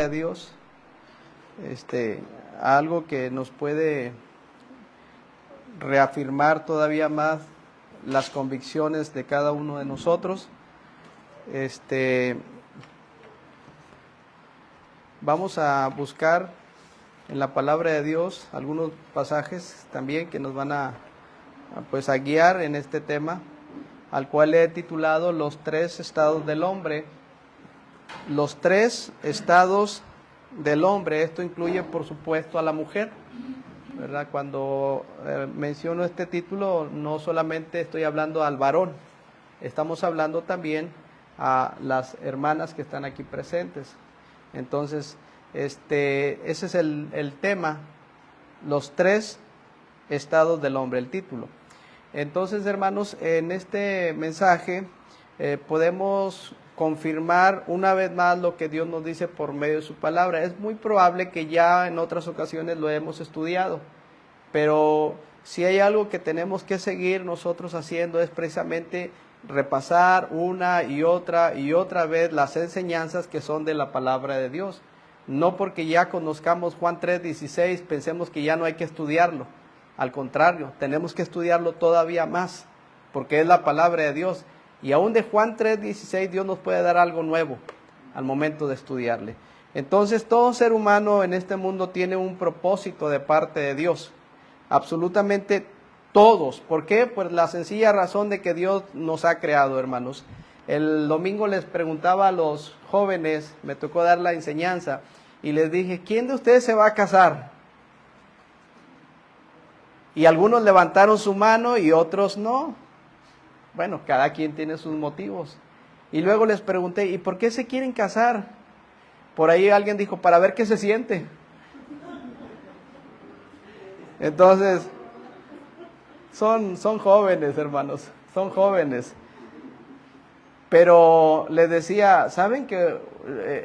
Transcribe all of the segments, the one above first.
a Dios, algo que nos puede reafirmar todavía más las convicciones de cada uno de nosotros. Vamos a buscar en la palabra de Dios algunos pasajes también que nos van a guiar en este tema, al cual he titulado Los tres estados del hombre. Los tres estados del hombre. Esto incluye, por supuesto, a la mujer, ¿verdad? Cuando menciono este título, no solamente estoy hablando al varón, estamos hablando también a las hermanas que están aquí presentes. Entonces, ese es el tema, los tres estados del hombre, el título. Entonces, hermanos, en este mensaje podemos confirmar una vez más lo que Dios nos dice por medio de su palabra. Es muy probable que ya en otras ocasiones lo hemos estudiado, pero si hay algo que tenemos que seguir nosotros haciendo es precisamente repasar una y otra vez las enseñanzas que son de la palabra de Dios. No porque ya conozcamos Juan 3:16 pensemos que ya no hay que estudiarlo. Al contrario, tenemos que estudiarlo todavía más, porque es la palabra de Dios. Y aún de Juan 3:16 Dios nos puede dar algo nuevo al momento de estudiarle. Entonces todo ser humano en este mundo tiene un propósito de parte de Dios. Absolutamente todos. ¿Por qué? Pues la sencilla razón de que Dios nos ha creado, hermanos. El domingo les preguntaba a los jóvenes, me tocó dar la enseñanza, y les dije, ¿quién de ustedes se va a casar? Y algunos levantaron su mano y otros no. Bueno, cada quien tiene sus motivos. Y luego les pregunté, ¿y por qué se quieren casar? Por ahí alguien dijo, para ver qué se siente. Entonces, son jóvenes, hermanos, son jóvenes. Pero les decía, ¿saben que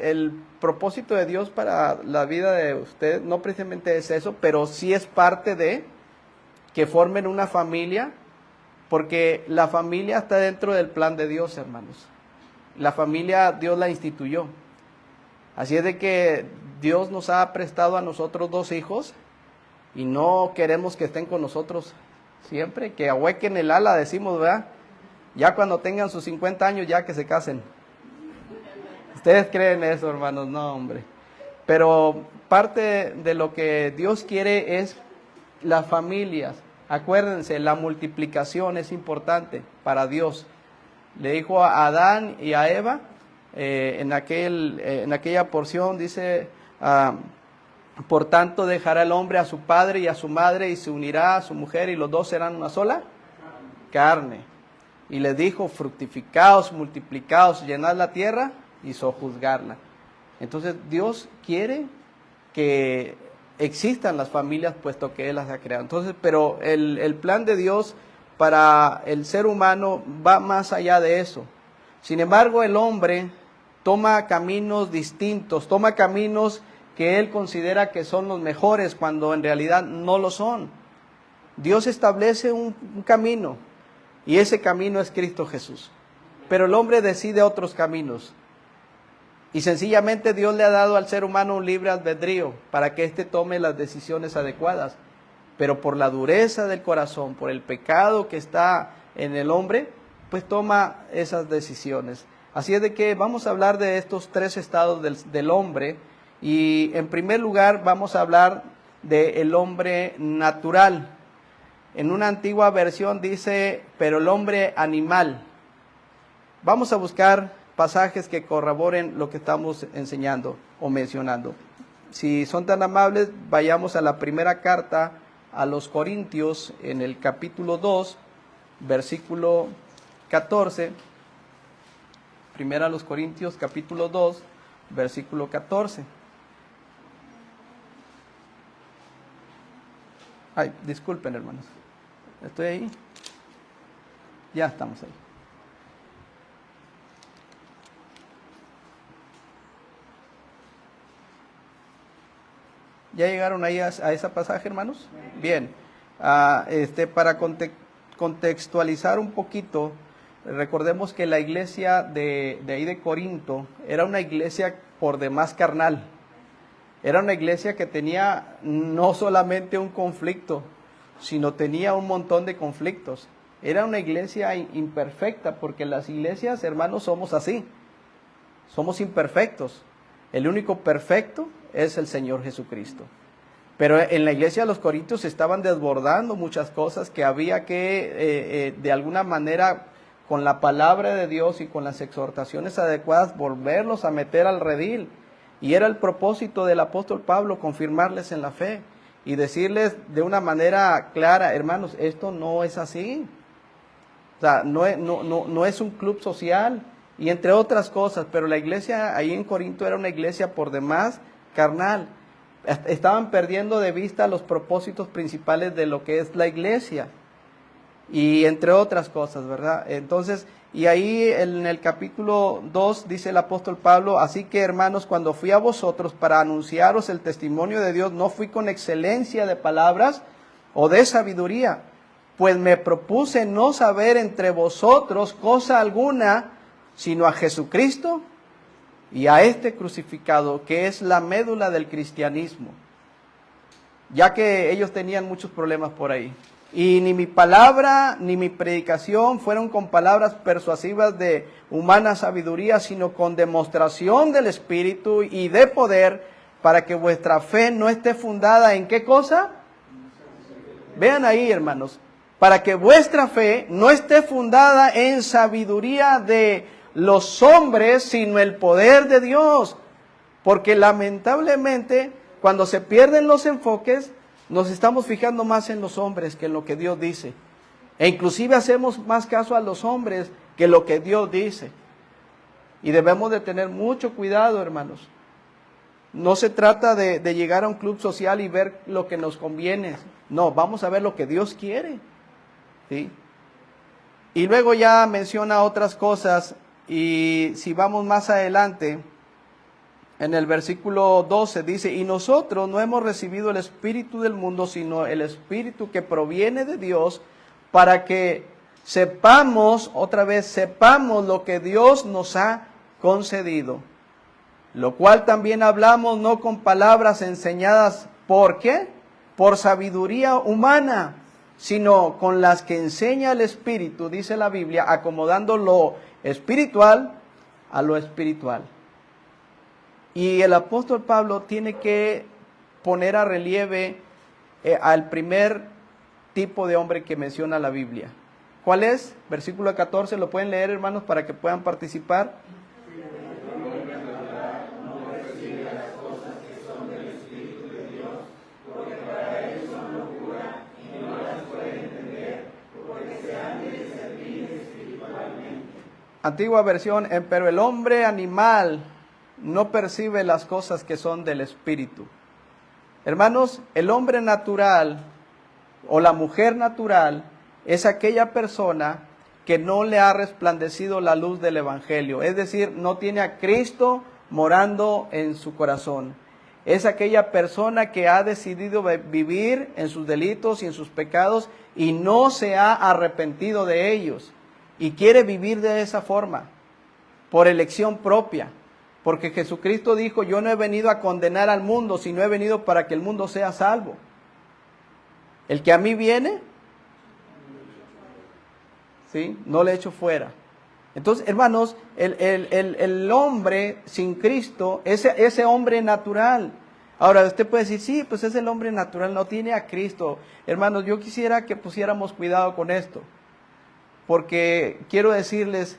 el propósito de Dios para la vida de ustedes no precisamente es eso, pero sí es parte de que formen una familia? Porque la familia está dentro del plan de Dios, hermanos. La familia Dios la instituyó. Así es de que Dios nos ha prestado a nosotros 2 hijos y no queremos que estén con nosotros siempre, que ahuequen el ala, decimos, ¿verdad? Ya cuando tengan sus 50 años, ya que se casen. ¿Ustedes creen eso, hermanos? No, hombre. Pero parte de lo que Dios quiere es las familias. Acuérdense, la multiplicación es importante para Dios. Le dijo a Adán y a Eva, en aquella porción dice, por tanto dejará el hombre a su padre y a su madre y se unirá a su mujer y los dos serán una sola carne. Y les dijo, fructificaos, multiplicaos, llenad la tierra y sojuzgarla. Entonces Dios quiere que existan las familias puesto que Él las ha creado. Entonces, pero el plan de Dios para el ser humano va más allá de eso. Sin embargo, el hombre toma caminos distintos, toma caminos que él considera que son los mejores cuando en realidad no lo son. Dios establece un camino y ese camino es Cristo Jesús. Pero el hombre decide otros caminos. Y sencillamente Dios le ha dado al ser humano un libre albedrío para que éste tome las decisiones adecuadas. Pero por la dureza del corazón, por el pecado que está en el hombre, pues toma esas decisiones. Así es de que vamos a hablar de estos 3 estados del hombre. Y en primer lugar vamos a hablar del hombre natural. En una antigua versión dice, pero el hombre animal. Vamos a buscar pasajes que corroboren lo que estamos enseñando o mencionando. Si son tan amables, vayamos a la primera carta a los Corintios en el capítulo 2, versículo 14. Primera a los Corintios, capítulo 2, versículo 14. Ay, disculpen, hermanos. ¿Estoy ahí? Ya estamos ahí. ¿Ya llegaron ahí a ese pasaje, hermanos? Bien. Para contextualizar un poquito, recordemos que la iglesia de ahí de Corinto era una iglesia por demás carnal. Era una iglesia que tenía no solamente un conflicto, sino tenía un montón de conflictos. Era una iglesia imperfecta, porque las iglesias, hermanos, somos así. Somos imperfectos. El único perfecto es el Señor Jesucristo. Pero en la iglesia de los Corintios se estaban desbordando muchas cosas que había que, de alguna manera, con la palabra de Dios y con las exhortaciones adecuadas, volverlos a meter al redil. Y era el propósito del apóstol Pablo, confirmarles en la fe y decirles de una manera clara: hermanos, esto no es así. O sea, no es un club social, y entre otras cosas. Pero la iglesia ahí en Corinto era una iglesia por demás carnal. Estaban perdiendo de vista los propósitos principales de lo que es la iglesia, y entre otras cosas, ¿verdad? Entonces, y ahí en el capítulo 2 dice el apóstol Pablo: así que, hermanos, cuando fui a vosotros para anunciaros el testimonio de Dios, no fui con excelencia de palabras o de sabiduría, pues me propuse no saber entre vosotros cosa alguna, sino a Jesucristo y a este crucificado, que es la médula del cristianismo. Ya que ellos tenían muchos problemas por ahí. Y ni mi palabra ni mi predicación fueron con palabras persuasivas de humana sabiduría, sino con demostración del Espíritu y de poder, para que vuestra fe no esté fundada en ¿qué cosa? Vean ahí, hermanos, para que vuestra fe no esté fundada en sabiduría de los hombres, sino el poder de Dios. Porque lamentablemente, cuando se pierden los enfoques, nos estamos fijando más en los hombres que en lo que Dios dice. E inclusive hacemos más caso a los hombres que lo que Dios dice. Y debemos de tener mucho cuidado, hermanos. No se trata de llegar a un club social y ver lo que nos conviene. No, vamos a ver lo que Dios quiere. ¿Sí? Y luego ya menciona otras cosas. Y si vamos más adelante, en el versículo 12 dice: y nosotros no hemos recibido el espíritu del mundo, sino el espíritu que proviene de Dios, para que sepamos, otra vez, sepamos lo que Dios nos ha concedido. Lo cual también hablamos no con palabras enseñadas, ¿por qué? Por sabiduría humana, sino con las que enseña el Espíritu, dice la Biblia, acomodando lo espiritual a lo espiritual. Y el apóstol Pablo tiene que poner a relieve al primer tipo de hombre que menciona la Biblia. ¿Cuál es? Versículo 14, lo pueden leer, hermanos, para que puedan participar. Antigua versión: pero el hombre animal no percibe las cosas que son del espíritu. Hermanos, el hombre natural o la mujer natural es aquella persona que no le ha resplandecido la luz del evangelio, es decir, no tiene a Cristo morando en su corazón. Es aquella persona que ha decidido vivir en sus delitos y en sus pecados y no se ha arrepentido de ellos. Y quiere vivir de esa forma, por elección propia. Porque Jesucristo dijo: yo no he venido a condenar al mundo, sino he venido para que el mundo sea salvo. El que a mí viene, ¿sí?, no le echo fuera. Entonces, hermanos, el hombre sin Cristo, ese hombre natural. Ahora, usted puede decir: sí, pues es el hombre natural, no tiene a Cristo. Hermanos, yo quisiera que pusiéramos cuidado con esto. Porque quiero decirles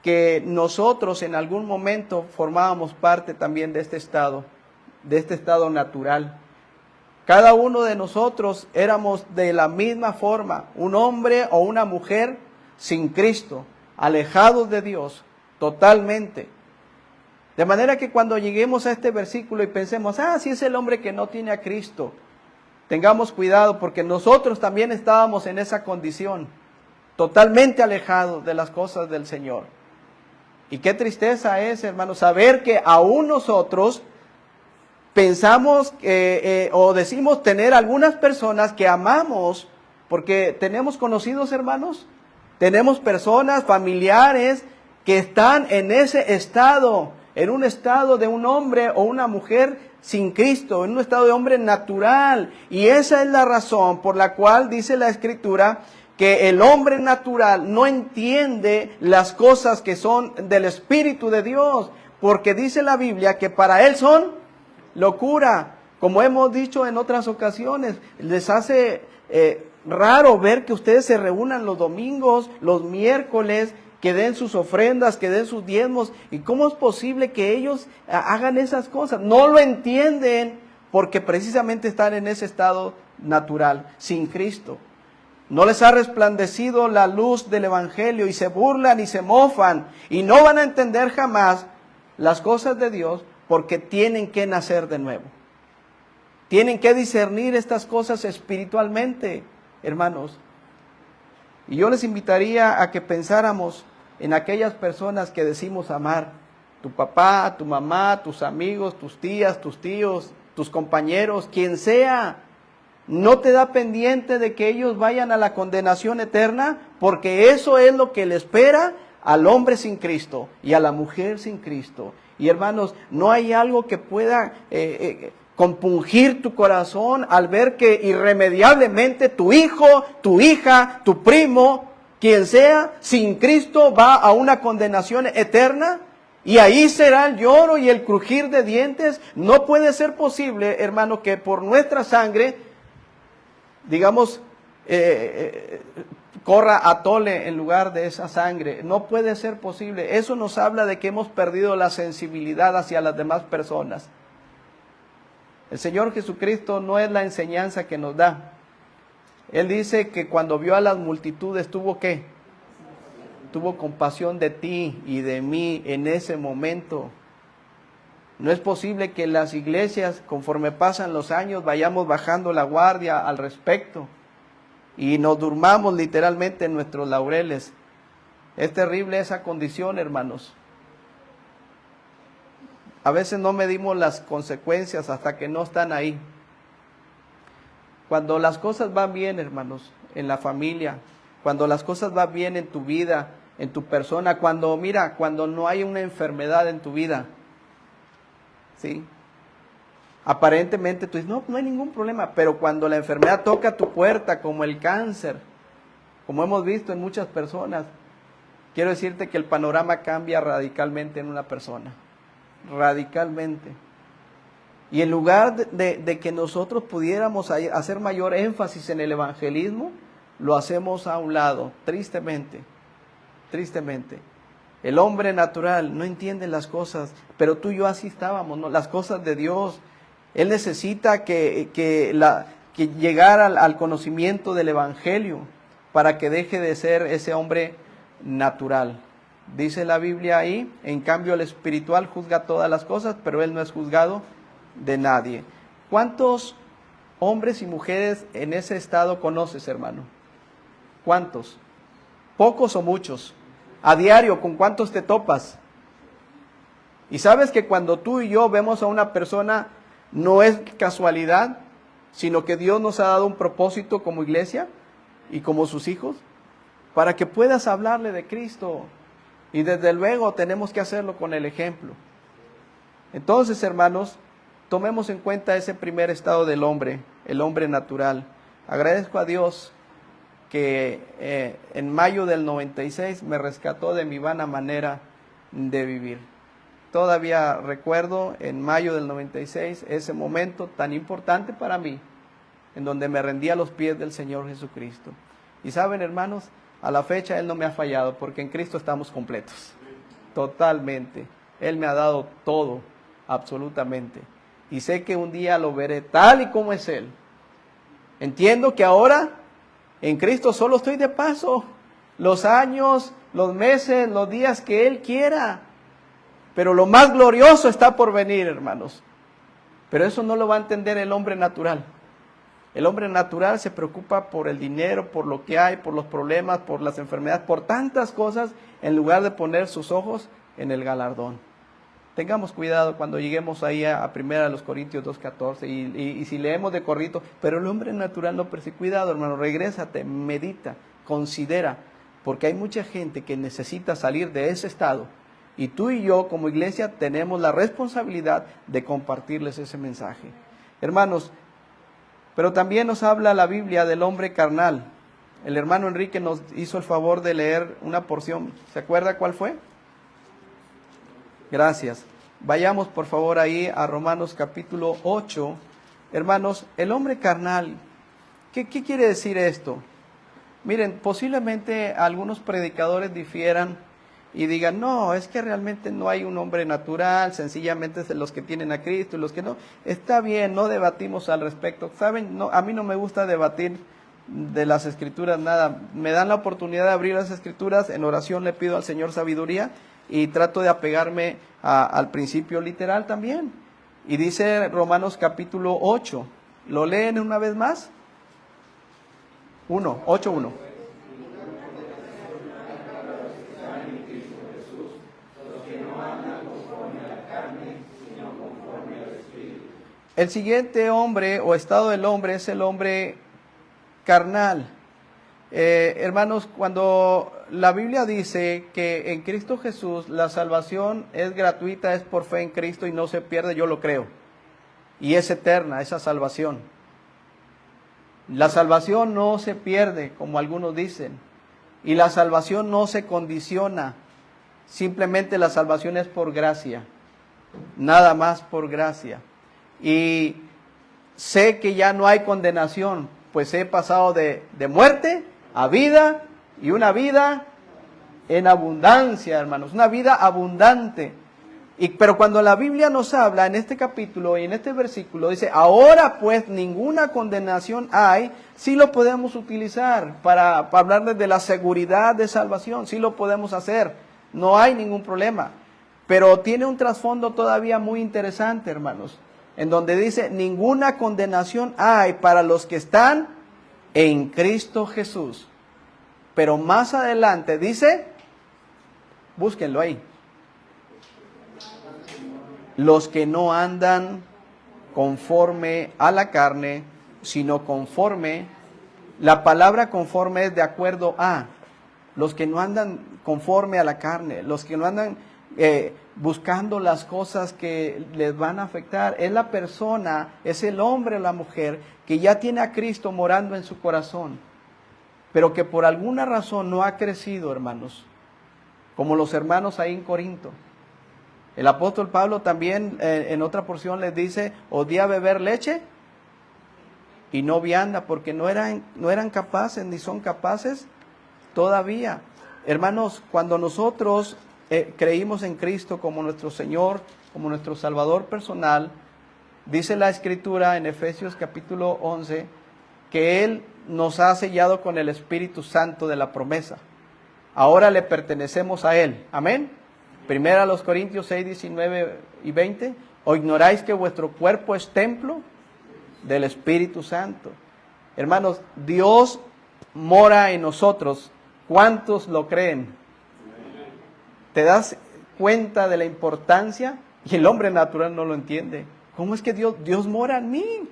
que nosotros en algún momento formábamos parte también de este estado natural. Cada uno de nosotros éramos de la misma forma, un hombre o una mujer sin Cristo, alejados de Dios totalmente. De manera que cuando lleguemos a este versículo y pensemos: sí es el hombre que no tiene a Cristo, tengamos cuidado, porque nosotros también estábamos en esa condición, totalmente alejados de las cosas del Señor. Y qué tristeza es, hermanos, saber que aún nosotros pensamos o decimos tener algunas personas que amamos, porque tenemos conocidos, hermanos, tenemos personas, familiares que están en ese estado en un estado de un hombre o una mujer sin Cristo, en un estado de hombre natural. Y esa es la razón por la cual dice la Escritura que el hombre natural no entiende las cosas que son del Espíritu de Dios, porque dice la Biblia que para él son locura. Como hemos dicho en otras ocasiones, les hace raro ver que ustedes se reúnan los domingos, los miércoles, que den sus ofrendas, que den sus diezmos. ¿Y cómo es posible que ellos hagan esas cosas? No lo entienden porque precisamente están en ese estado natural, sin Cristo. No les ha resplandecido la luz del Evangelio y se burlan y se mofan y no van a entender jamás las cosas de Dios porque tienen que nacer de nuevo. Tienen que discernir estas cosas espiritualmente, hermanos. Y yo les invitaría a que pensáramos en aquellas personas que decimos amar. Tu papá, tu mamá, tus amigos, tus tías, tus tíos, tus compañeros, quien sea. ¿No te da pendiente de que ellos vayan a la condenación eterna? Porque eso es lo que le espera al hombre sin Cristo y a la mujer sin Cristo. Y hermanos, no hay algo que pueda compungir tu corazón al ver que irremediablemente tu hijo, tu hija, tu primo, quien sea, sin Cristo va a una condenación eterna. Y ahí será el lloro y el crujir de dientes. No puede ser posible, hermano, que por nuestra sangre, digamos, corra atole en lugar de esa sangre. No puede ser posible. Eso nos habla de que hemos perdido la sensibilidad hacia las demás personas. El Señor Jesucristo no es la enseñanza que nos da. Él dice que cuando vio a las multitudes, ¿tuvo qué? Tuvo compasión de ti y de mí en ese momento. No es posible que las iglesias, conforme pasan los años, vayamos bajando la guardia al respecto y nos durmamos literalmente en nuestros laureles. Es terrible esa condición, hermanos. A veces no medimos las consecuencias hasta que no están ahí. Cuando las cosas van bien, hermanos, en la familia, cuando las cosas van bien en tu vida, en tu persona, cuando no hay una enfermedad en tu vida, ¿sí? Aparentemente tú dices, no hay ningún problema, pero cuando la enfermedad toca tu puerta, como el cáncer, como hemos visto en muchas personas, quiero decirte que el panorama cambia radicalmente en una persona, radicalmente. Y en lugar de que nosotros pudiéramos hacer mayor énfasis en el evangelismo, lo hacemos a un lado, tristemente. El hombre natural no entiende las cosas, pero tú y yo así estábamos, ¿no? Las cosas de Dios. Él necesita que llegar al conocimiento del evangelio para que deje de ser ese hombre natural. Dice la Biblia ahí, en cambio el espiritual juzga todas las cosas, pero él no es juzgado de nadie. ¿Cuántos hombres y mujeres en ese estado conoces, hermano? ¿Cuántos? ¿Pocos o muchos? A diario, ¿con cuántos te topas? Y sabes que cuando tú y yo vemos a una persona, no es casualidad, sino que Dios nos ha dado un propósito como iglesia y como sus hijos, para que puedas hablarle de Cristo. Y desde luego tenemos que hacerlo con el ejemplo. Entonces, hermanos, tomemos en cuenta ese primer estado del hombre, el hombre natural. Agradezco a Dios que en mayo del 96 me rescató de mi vana manera de vivir. Todavía recuerdo en mayo del 96 ese momento tan importante para mí, en donde me rendí a los pies del Señor Jesucristo. Y saben, hermanos, a la fecha Él no me ha fallado, porque en Cristo estamos completos, totalmente. Él me ha dado todo, absolutamente. Y sé que un día lo veré tal y como es Él. Entiendo que ahora en Cristo solo estoy de paso, los años, los meses, los días que Él quiera. Pero lo más glorioso está por venir, hermanos. Pero eso no lo va a entender el hombre natural. El hombre natural se preocupa por el dinero, por lo que hay, por los problemas, por las enfermedades, por tantas cosas, en lugar de poner sus ojos en el galardón. Tengamos cuidado cuando lleguemos ahí a 1 Corintios 2:14 y si leemos de corrito, pero el hombre natural no persigue. Cuidado, hermano, regrésate, medita, considera, porque hay mucha gente que necesita salir de ese estado Y tú y yo como iglesia tenemos la responsabilidad de compartirles ese mensaje. Hermanos, pero también nos habla la Biblia del hombre carnal. El hermano Enrique nos hizo el favor de leer una porción. ¿Se acuerda cuál fue? Gracias. Vayamos por favor ahí a Romanos capítulo 8. Hermanos, el hombre carnal, ¿qué quiere decir esto? Miren, posiblemente algunos predicadores difieran y digan, no, es que realmente no hay un hombre natural, sencillamente es de los que tienen a Cristo y los que no. Está bien, no debatimos al respecto. ¿Saben? No, a mí no me gusta debatir de las escrituras nada. Me dan la oportunidad de abrir las escrituras, en oración le pido al Señor sabiduría y trato de apegarme al principio literal también. Y dice Romanos capítulo 8, ¿lo leen una vez más? 8:1. El siguiente hombre o estado del hombre es el hombre carnal. Hermanos, cuando la Biblia dice que en Cristo Jesús la salvación es gratuita, es por fe en Cristo y no se pierde, yo lo creo. Y es eterna esa salvación. La salvación no se pierde, como algunos dicen. Y la salvación no se condiciona. Simplemente la salvación es por gracia. Nada más por gracia. Y sé que ya no hay condenación, pues he pasado de muerte a vida, y una vida en abundancia, hermanos, una vida abundante. Pero cuando la Biblia nos habla en este capítulo y en este versículo, dice, ahora pues ninguna condenación hay, sí lo podemos utilizar para hablarles de la seguridad de salvación, sí lo podemos hacer, no hay ningún problema. Pero tiene un trasfondo todavía muy interesante, hermanos, en donde dice, ninguna condenación hay para los que están en Cristo Jesús. Pero más adelante dice, búsquenlo ahí, los que no andan conforme a la carne, sino conforme, la palabra conforme es de acuerdo a, los que no andan conforme a la carne, los que no andan buscando las cosas que les van a afectar, es la persona, es el hombre o la mujer que ya tiene a Cristo morando en su corazón, pero que por alguna razón no ha crecido, hermanos, como los hermanos ahí en Corinto. El apóstol Pablo también en otra porción les dice, odia beber leche y no vianda, porque no eran capaces ni son capaces todavía. Hermanos, cuando nosotros creímos en Cristo como nuestro Señor, como nuestro Salvador personal, dice la Escritura en Efesios capítulo 11, que Él nos ha sellado con el Espíritu Santo de la promesa. Ahora le pertenecemos a Él. Amén. Primera a los Corintios 6, 19 y 20. ¿O ignoráis que vuestro cuerpo es templo del Espíritu Santo? Hermanos, Dios mora en nosotros. ¿Cuántos lo creen? ¿Te das cuenta de la importancia? Y el hombre natural no lo entiende. ¿Cómo es que Dios mora en mí?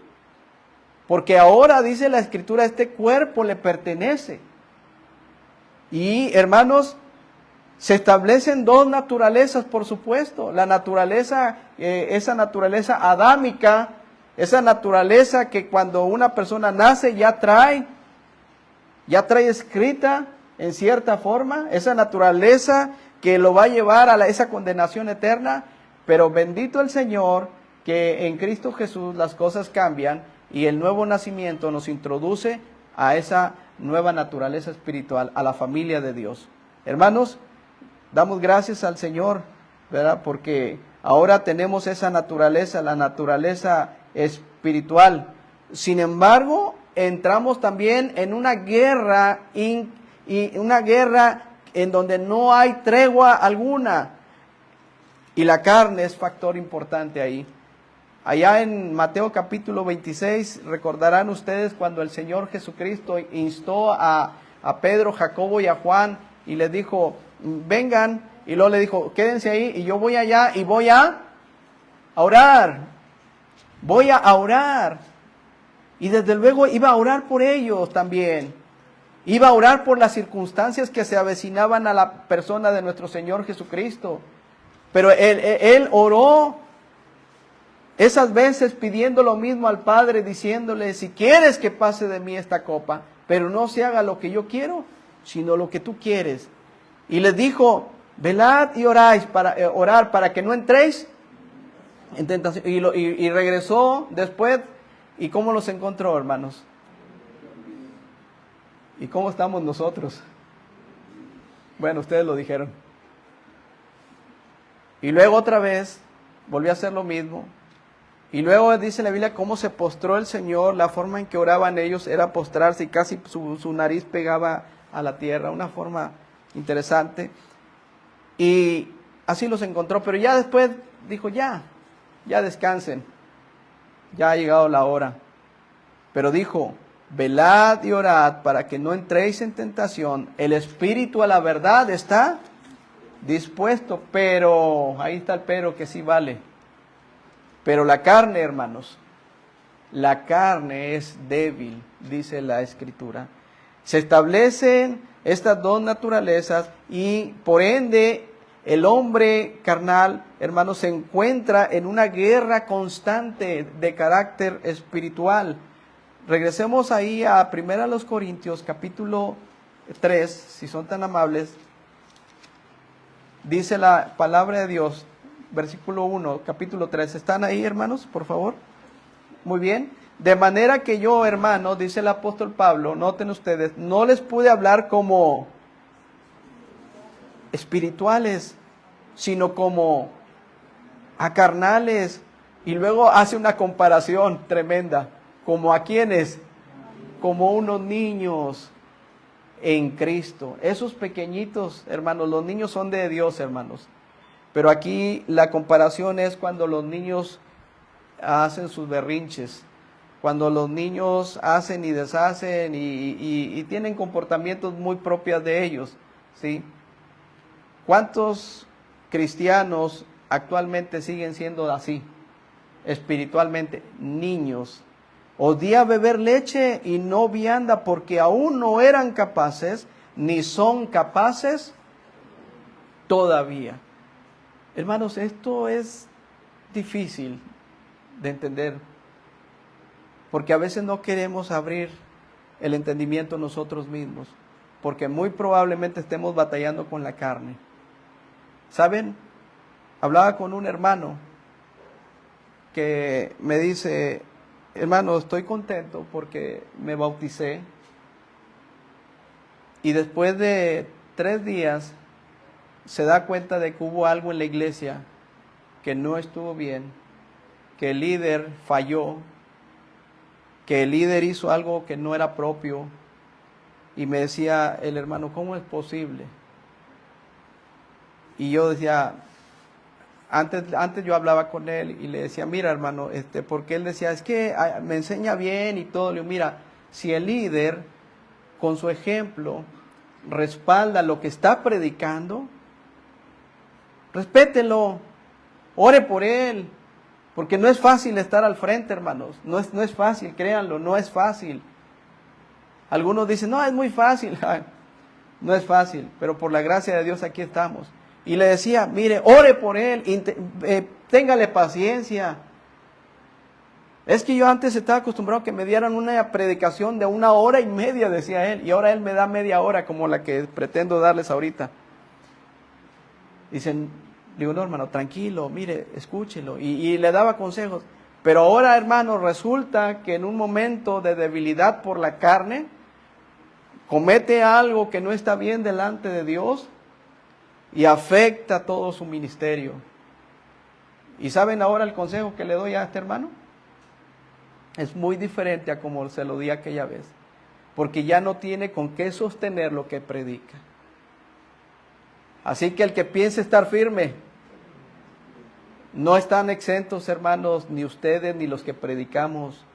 Porque ahora dice la Escritura, este cuerpo le pertenece. Y hermanos, se establecen dos naturalezas, por supuesto. La naturaleza, esa naturaleza adámica, esa naturaleza que cuando una persona nace ya trae escrita en cierta forma, esa naturaleza que lo va a llevar a esa condenación eterna. Pero bendito el Señor que en Cristo Jesús las cosas cambian y el nuevo nacimiento nos introduce a esa nueva naturaleza espiritual, a la familia de Dios. Hermanos, damos gracias al Señor, ¿verdad? Porque ahora tenemos esa naturaleza, la naturaleza espiritual. Sin embargo, entramos también en una guerra y una guerra en donde no hay tregua alguna. Y la carne es factor importante ahí. Allá en Mateo capítulo 26, recordarán ustedes cuando el Señor Jesucristo instó a Pedro, Jacobo y a Juan y les dijo, vengan, y luego le dijo, quédense ahí y yo voy allá y voy a orar. Voy a orar. Y desde luego iba a orar por ellos también. Iba a orar por las circunstancias que se avecinaban a la persona de nuestro Señor Jesucristo. Pero él oró esas veces pidiendo lo mismo al Padre, diciéndole, si quieres que pase de mí esta copa, pero no se haga lo que yo quiero, sino lo que tú quieres. Y les dijo, velad y oráis orar para que no entréis en tentación. Y regresó después. ¿Y cómo los encontró, hermanos? ¿Y cómo estamos nosotros? Bueno, ustedes lo dijeron. Y luego otra vez volvió a hacer lo mismo. Y luego dice la Biblia cómo se postró el Señor, la forma en que oraban ellos era postrarse y casi su nariz pegaba a la tierra, una forma interesante. Y así los encontró, pero ya después dijo, ya descansen, ya ha llegado la hora. Pero dijo, velad y orad para que no entréis en tentación, el espíritu a la verdad está dispuesto, pero, ahí está el pero que sí vale. Pero la carne, hermanos, la carne es débil, dice la Escritura. Se establecen estas dos naturalezas y por ende el hombre carnal, hermanos, se encuentra en una guerra constante de carácter espiritual. Regresemos ahí a 1 Corintios capítulo 3, si son tan amables. Dice la palabra de Dios, versículo 1, capítulo 3. ¿Están ahí, hermanos, por favor? Muy bien. De manera que yo, hermanos, dice el apóstol Pablo, noten ustedes, no les pude hablar como espirituales, sino como a carnales. Y luego hace una comparación tremenda. ¿Como a quiénes? Como unos niños en Cristo. Esos pequeñitos, hermanos, los niños son de Dios, hermanos. Pero aquí la comparación es cuando los niños hacen sus berrinches, cuando los niños hacen y deshacen y tienen comportamientos muy propios de ellos, ¿sí? ¿Cuántos cristianos actualmente siguen siendo así, espiritualmente? Niños. Odía beber leche y no vianda porque aún no eran capaces, ni son capaces todavía. Hermanos, esto es difícil de entender, porque a veces no queremos abrir el entendimiento nosotros mismos, porque muy probablemente estemos batallando con la carne. ¿Saben? Hablaba con un hermano que me dice, hermano, estoy contento porque me bauticé y después de 3 días se da cuenta de que hubo algo en la iglesia que no estuvo bien, que el líder falló, que el líder hizo algo que no era propio. Y me decía el hermano, ¿cómo es posible? Y yo decía, antes yo hablaba con él y le decía, mira hermano, porque él decía, es que me enseña bien y todo. Le digo, mira, si el líder con su ejemplo respalda lo que está predicando, respételo, ore por él, porque no es fácil estar al frente, hermanos, no es fácil, créanlo, no es fácil. Algunos dicen, no, es muy fácil. No es fácil, pero por la gracia de Dios aquí estamos. Y le decía, mire, ore por él, téngale paciencia. Es que yo antes estaba acostumbrado a que me dieran una predicación de 1h30, decía él, y ahora él me da media hora como la que pretendo darles ahorita. Dicen, digo, no hermano, tranquilo, mire, escúchelo, y le daba consejos. Pero ahora, hermano, resulta que en un momento de debilidad por la carne, comete algo que no está bien delante de Dios y afecta todo su ministerio. ¿Y saben ahora el consejo que le doy a este hermano? Es muy diferente a como se lo di aquella vez, porque ya no tiene con qué sostener lo que predica. Así que el que piense estar firme, no están exentos, hermanos, ni ustedes ni los que predicamos.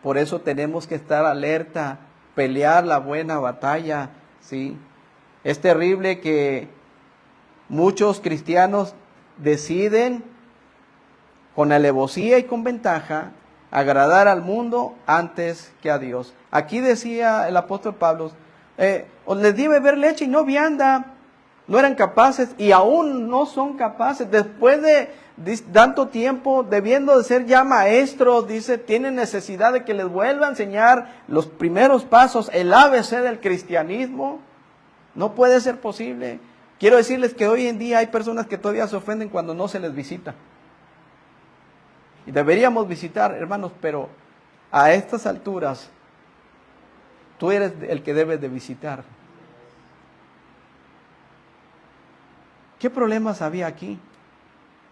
Por eso tenemos que estar alerta, pelear la buena batalla, ¿sí? Es terrible que muchos cristianos deciden con alevosía y con ventaja agradar al mundo antes que a Dios. Aquí decía el apóstol Pablo, les di beber leche y no vianda. No eran capaces y aún no son capaces. Después de tanto tiempo, debiendo de ser ya maestros, dice, tienen necesidad de que les vuelva a enseñar los primeros pasos, el ABC del cristianismo. No puede ser posible. Quiero decirles que hoy en día hay personas que todavía se ofenden cuando no se les visita. Y deberíamos visitar, hermanos, pero a estas alturas, tú eres el que debes de visitar. ¿Qué problemas había aquí?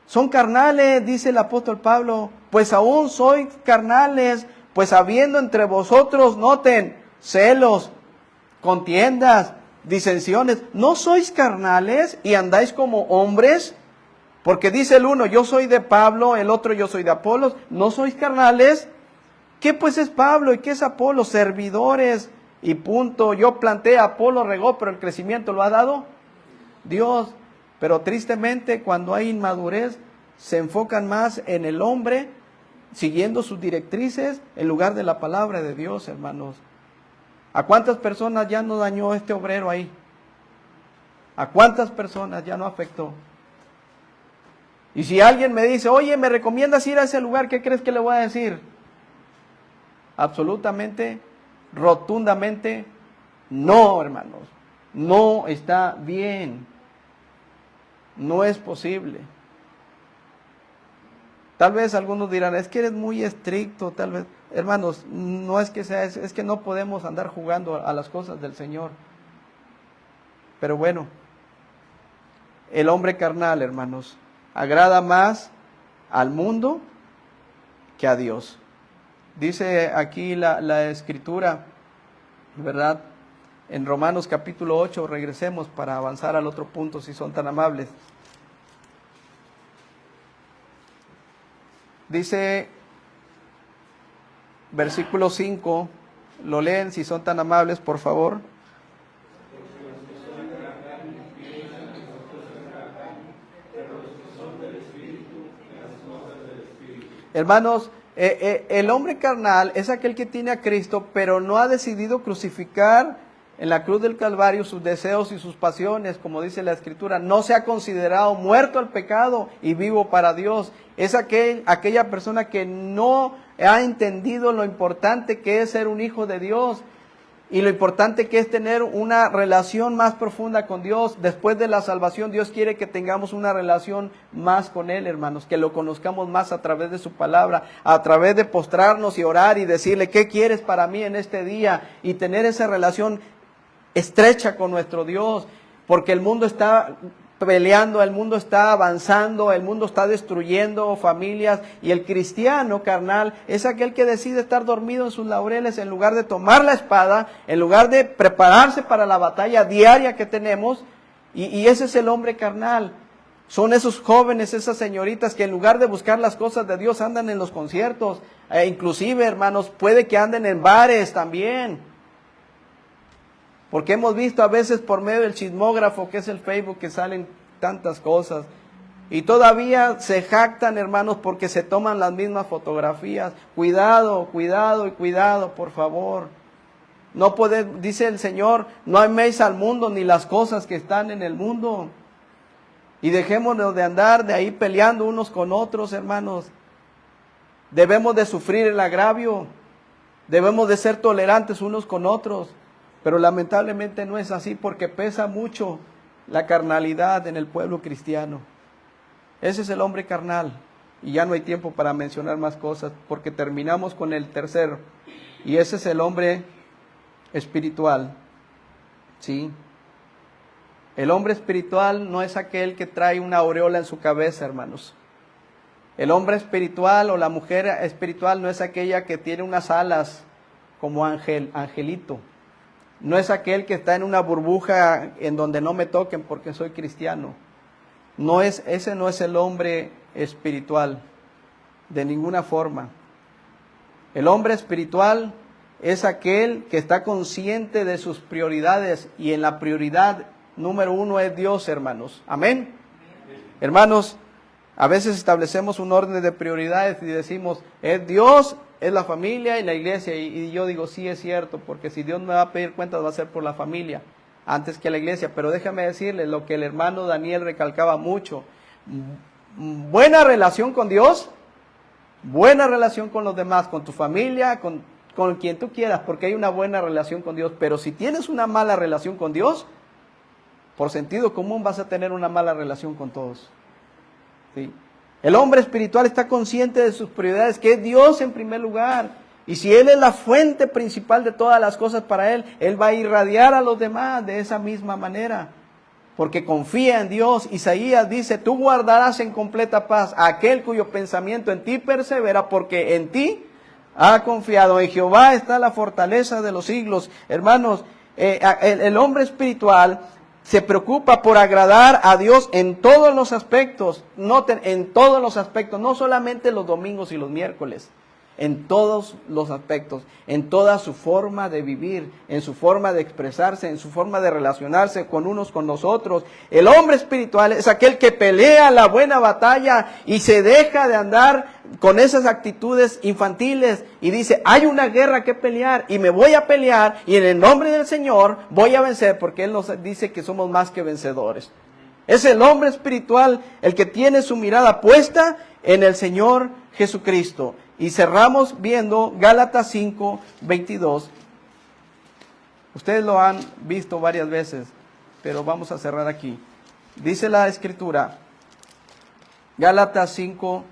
Son carnales, dice el apóstol Pablo, pues aún sois carnales, pues habiendo entre vosotros, noten, celos, contiendas, disensiones, ¿no sois carnales y andáis como hombres? Porque dice el uno, yo soy de Pablo, el otro yo soy de Apolos, ¿no sois carnales? ¿Qué pues es Pablo y qué es Apolo? Servidores y punto. Yo planté, Apolo regó, pero el crecimiento lo ha dado Dios. Pero tristemente cuando hay inmadurez se enfocan más en el hombre, siguiendo sus directrices, en lugar de la palabra de Dios, hermanos. ¿A cuántas personas ya no dañó este obrero ahí? ¿A cuántas personas ya no afectó? Y si alguien me dice, oye, ¿me recomiendas ir a ese lugar? ¿Qué crees que le voy a decir? Absolutamente, rotundamente, no, hermanos. No está bien. No es posible. Tal vez algunos dirán, es que eres muy estricto, tal vez. Hermanos, no es que sea, es que no podemos andar jugando a las cosas del Señor. Pero bueno, el hombre carnal, hermanos, agrada más al mundo que a Dios. Dice aquí la Escritura, ¿verdad? En Romanos capítulo 8, regresemos para avanzar al otro punto, si son tan amables. Dice, versículo 5, lo leen si son tan amables, por favor. Hermanos, el hombre carnal es aquel que tiene a Cristo, pero no ha decidido crucificar en la cruz del Calvario sus deseos y sus pasiones, como dice la Escritura. No se ha considerado muerto al pecado y vivo para Dios. Es aquella persona que no ha entendido lo importante que es ser un hijo de Dios y lo importante que es tener una relación más profunda con Dios. Después de la salvación, Dios quiere que tengamos una relación más con Él, hermanos, que lo conozcamos más a través de su palabra, a través de postrarnos y orar y decirle, ¿qué quieres para mí en este día? Y tener esa relación estrecha con nuestro Dios, porque el mundo está peleando, el mundo está avanzando, el mundo está destruyendo familias, y el cristiano carnal es aquel que decide estar dormido en sus laureles en lugar de tomar la espada, en lugar de prepararse para la batalla diaria que tenemos, y ese es el hombre carnal. Son esos jóvenes, esas señoritas que en lugar de buscar las cosas de Dios andan en los conciertos, inclusive, hermanos, puede que anden en bares también. Porque hemos visto a veces por medio del chismógrafo, que es el Facebook, que salen tantas cosas. Y todavía se jactan, hermanos, porque se toman las mismas fotografías. Cuidado, cuidado y cuidado, por favor. No dice el Señor, no améis al mundo ni las cosas que están en el mundo. Y dejémonos de andar de ahí peleando unos con otros, hermanos. Debemos de sufrir el agravio. Debemos de ser tolerantes unos con otros. Pero lamentablemente no es así, porque pesa mucho la carnalidad en el pueblo cristiano. Ese es el hombre carnal. Y ya no hay tiempo para mencionar más cosas, porque terminamos con el tercero. Y ese es el hombre espiritual. ¿Sí? El hombre espiritual no es aquel que trae una aureola en su cabeza, hermanos. El hombre espiritual o la mujer espiritual no es aquella que tiene unas alas como angelito. No es aquel que está en una burbuja en donde no me toquen porque soy cristiano. Ese no es el hombre espiritual, de ninguna forma. El hombre espiritual es aquel que está consciente de sus prioridades, y en la prioridad número 1 es Dios, hermanos. Amén. Hermanos, a veces establecemos un orden de prioridades y decimos, es Dios, es la familia y la iglesia. Y yo digo, sí es cierto, porque si Dios me va a pedir cuentas va a ser por la familia. antes que a la iglesia. Pero déjame decirles lo que el hermano Daniel recalcaba mucho. Buena relación con Dios, buena relación con los demás, con tu familia, con quien tú quieras, porque hay una buena relación con Dios. Pero si tienes una mala relación con Dios, por sentido común vas a tener una mala relación con todos. ¿Sí? El hombre espiritual está consciente de sus prioridades, que es Dios en primer lugar. Y si Él es la fuente principal de todas las cosas para Él va a irradiar a los demás de esa misma manera. Porque confía en Dios. Isaías dice, tú guardarás en completa paz a aquel cuyo pensamiento en ti persevera, porque en ti ha confiado. En Jehová está la fortaleza de los siglos. Hermanos, el hombre espiritual se preocupa por agradar a Dios en todos los aspectos. Noten, en todos los aspectos, no solamente los domingos y los miércoles. En todos los aspectos, en toda su forma de vivir, en su forma de expresarse, en su forma de relacionarse con unos con los otros. El hombre espiritual es aquel que pelea la buena batalla y se deja de andar con esas actitudes infantiles y dice, hay una guerra que pelear y me voy a pelear y en el nombre del Señor voy a vencer, porque Él nos dice que somos más que vencedores. Es el hombre espiritual el que tiene su mirada puesta en el Señor Jesucristo. Y cerramos viendo Gálatas 5:22. Ustedes lo han visto varias veces, pero vamos a cerrar aquí. Dice la Escritura, Gálatas 5,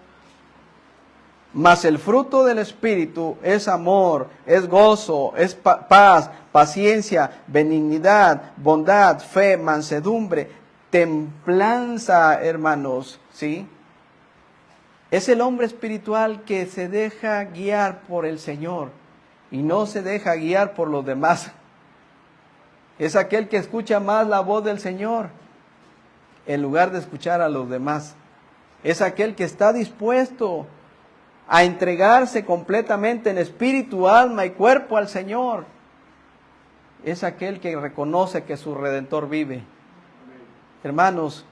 mas el fruto del Espíritu es amor, es gozo, es paz, paciencia, benignidad, bondad, fe, mansedumbre, templanza, hermanos, ¿sí? Es el hombre espiritual que se deja guiar por el Señor y no se deja guiar por los demás. Es aquel que escucha más la voz del Señor en lugar de escuchar a los demás. Es aquel que está dispuesto a entregarse completamente en espíritu, alma y cuerpo al Señor. Es aquel que reconoce que su Redentor vive. Hermanos,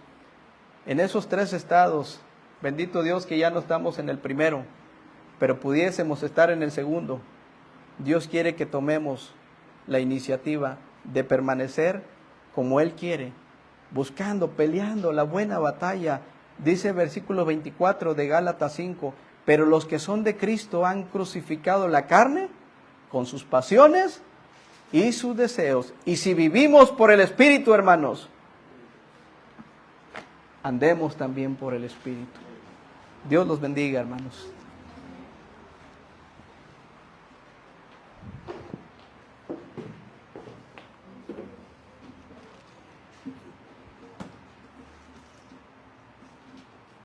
en esos tres estados, bendito Dios que ya no estamos en el primero, pero pudiésemos estar en el segundo. Dios quiere que tomemos la iniciativa de permanecer como Él quiere, buscando, peleando la buena batalla. Dice el versículo 24 de Gálatas 5, pero los que son de Cristo han crucificado la carne con sus pasiones y sus deseos. Y si vivimos por el Espíritu, hermanos, andemos también por el Espíritu. Dios los bendiga, hermanos.